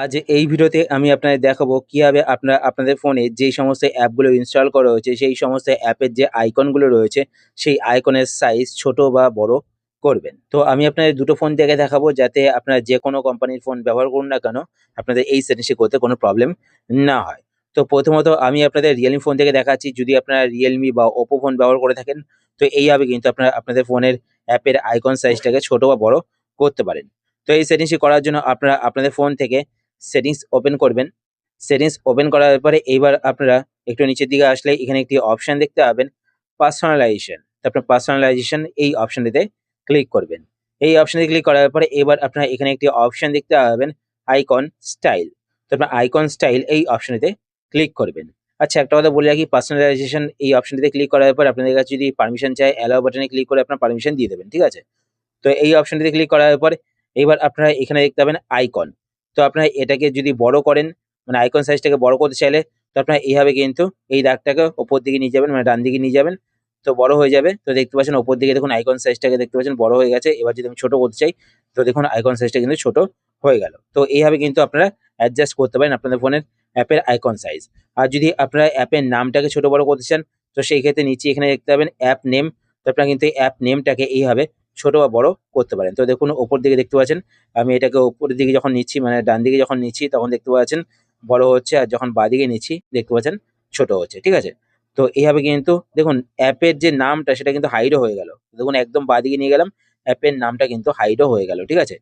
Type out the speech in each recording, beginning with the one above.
আজ এই ভিডিওতে আমি আপনাদের দেখাবো কিভাবে আপনারা আপনাদের ফোনে যেই সমস্ত অ্যাপগুলো ইনস্টল করা হয়েছে সেই সমস্ত অ্যাপের যে আইকনগুলো রয়েছে সেই আইকনের সাইজ ছোট বা বড় করবেন। তো আমি আপনাদের দুটো ফোন থেকে দেখাবো যাতে আপনারা যে কোনো কোম্পানির ফোন ব্যবহার করুন না কেন আপনাদের এই সেটিংসটি করতে কোনো প্রবলেম না হয়। তো প্রথমত আমি আপনাদের রিয়েলমি ফোন থেকে দেখাচ্ছি। যদি আপনারা রিয়েলমি বা ওপো ফোন ব্যবহার করে থাকেন তো এইভাবে কিন্তু আপনারা আপনাদের ফোনের অ্যাপের আইকন সাইজটাকে ছোট বা বড় করতে পারেন। তো এই সেটিংসটি করার জন্য আপনারা আপনাদের ফোন থেকে সেটিংস ওপেন করবেন। সেটিংস ওপেন করার পরে এইবার আপনারা একটু নিচের দিকে আসলে এখানে একটি অপশন দেখতে পাবেন পার্সোনালাইজেশন। তারপর পার্সোনালাইজেশন এই অপশনটিতে ক্লিক করবেন। এই অপশনে ক্লিক করার পরে এবার আপনারা এখানে একটি অপশন দেখতে পাবেন আইকন স্টাইল। তারপর আইকন স্টাইল এই অপশনটিতে ক্লিক করবেন। আচ্ছা, একটা কথা বলে রাখি, পার্সোনালাইজেশন এই অপশনটিতে ক্লিক করার পর আপনাদের কাছে যদি পারমিশন চায় অ্যালাও বাটনে ক্লিক করে আপনার পারমিশন দিয়ে দেবেন, ঠিক আছে? তো এই অপশনটিতে ক্লিক করার পর এবার আপনারা এখানে দেখতে পাবেন আইকন। তো আপনারা এটাকে যদি বড় করেন, মানে আইকন সাইজটাকে বড় করতে চাইলে তো আপনারা এইভাবে কিন্তু এই দাগটাকে উপর দিকে নিয়ে যাবেন, মানে ডান দিকে নিয়ে যাবেন। তো বড় হয়ে যাবে। তো দেখতে পাচ্ছেন উপর দিকে দেখুন আইকন সাইজটাকে দেখতে পাচ্ছেন বড় হয়ে গেছে। এবার যদি আমি ছোট করতে চাই তো দেখুন আইকন সাইজটা কিন্তু ছোট হয়ে গেল। তো এইভাবে কিন্তু আপনারা অ্যাডজাস্ট করতে পারেন আপনাদের ফোনের অ্যাপের আইকন সাইজ। আর যদি আপনারা অ্যাপের নামটাকে ছোট বড় করতে চান তো সেই ক্ষেত্রে নিচে এখানে দেখতে পাবেন অ্যাপ নেম। তো আপনারা কিন্তু এই অ্যাপ নেমটাকে এইভাবে ছোট বা বড় করতে পারেন। তো দেখুন উপর দিকে দেখতে পাচ্ছেন আমি এটাকে উপরের দিকে যখন নিচ্ছি, মানে ডান দিকে যখন নিচ্ছি তখন দেখতে পাচ্ছেন বড় হচ্ছে, আর যখন বাঁদিকে নিচ্ছি দেখতে পাচ্ছেন ছোট হচ্ছে, ঠিক আছে? তো এইভাবে কিন্তু দেখুন অ্যাপের যে নামটা সেটা কিন্তু হাইডও হয়ে গেল। দেখুন একদম বাঁদিকে নিয়ে গেলাম, অ্যাপের নামটা কিন্তু হাইডও হয়ে গেল, ঠিক আছে?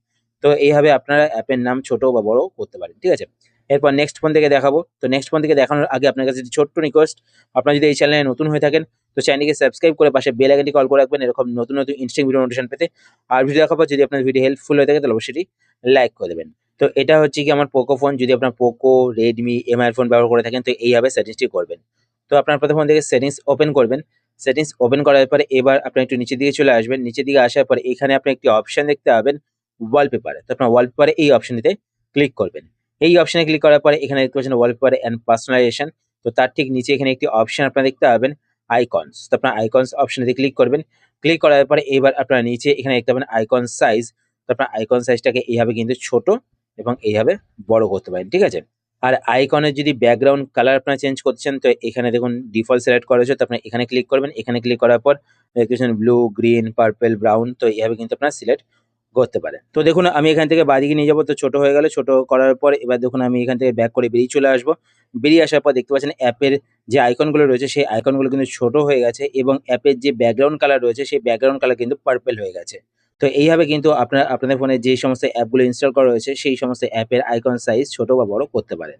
তো এইভাবে আপনারা অ্যাপের নাম ছোট বা বড় করতে পারেন, ঠিক আছে? এরপর নেক্সট ফোন থেকে দেখাবো। তো নেক্সট ফোন থেকে দেখানোর আগে আপনার কাছে একটি ছোট্ট রিকোয়েস্ট, আপনারা যদি এই চ্যানেলে নতুন হয়ে থাকেন তো চ্যানেলকে সাবস্ক্রাইব করে পাশে বেল আইকনটি কল করে রাখবেন এরকম নতুন নতুন ইন্টারেস্টিং ভিডিও নোটিফিকেশন পেতে। আর ভিডিও দেখার পর যদি আপনার ভিডিও হেল্পফুল হয়ে থাকে তাহলে অবশ্যই লাইক করে দেবেন। তো এটা হচ্ছে কি আমার পোকো ফোন। যদি আপনার পোকো, রেডমি, এমআই ফোন ব্যবহার করে থাকেন তো এইভাবে সেটিংসটি করবেন। তো আপনার প্রথম ফোন থেকে সেটিংস ওপেন করবেন। সেটিংস ওপেন করার পরে এবার আপনি একটু নিচের দিকে চলে আসবেন। নিচের দিকে আসার পরে এখানে আপনি একটি অপশন দেখতে পাবেন ওয়ালপেপার। তো আপনার ওয়ালপেপারে এই অপশনটিতে ক্লিক করবেন। এই অপশনে ক্লিক করার পরে এখানে দেখতে পাচ্ছেন ওয়ালপেপার এন্ড পার্সোনালাইজেশন। তো তার ঠিক নিচে এখানে একটি অপশন আপনারা দেখতে পাবেন আইকনস। তো আপনার আইকনস অপশনটিতে ক্লিক করবেন। ক্লিক করার পরে এবার আপনারা নিচে এখানে দেখতে পাবেন আইকন সাইজ। তো আপনার আইকন সাইজটাকে এইভাবে কিন্তু ছোট এবং এইভাবে বড় করতে পারেন, ঠিক আছে? আর আইকনের যদি ব্যাকগ্রাউন্ড কালার আপনারা চেঞ্জ করছেন তো এখানে দেখুন ডিফল্ট সিলেক্ট করা হয়েছে। তো আপনারা এখানে ক্লিক করবেন। এখানে ক্লিক করার পর দেখতে পাচ্ছেন ব্লু, গ্রিন, পার্পল, ব্রাউন। তো এইভাবে কিন্তু আপনারা সিলেক্ট করতে পারেন। তো দেখুন আমি এখান থেকে বাঁদিকে নিয়ে যাবো, তো ছোট হয়ে গেল। ছোট করার পর এবার দেখুন আমি এখান থেকে ব্যাক করে বেরিয়ে চলে আসবো। বেরিয়ে আসার পর দেখতে পাচ্ছেন অ্যাপের যে আইকনগুলো রয়েছে সেই আইকনগুলো কিন্তু ছোট হয়ে গেছে এবং অ্যাপের যে ব্যাকগ্রাউন্ড কালার রয়েছে সেই ব্যাকগ্রাউন্ড কালার কিন্তু পার্পল হয়ে গেছে। তো এইভাবে কিন্তু আপনারা আপনাদের ফোনে যে সমস্ত অ্যাপগুলো ইনস্টল করা রয়েছে সেই সমস্ত অ্যাপের আইকন সাইজ ছোট বা বড় করতে পারেন।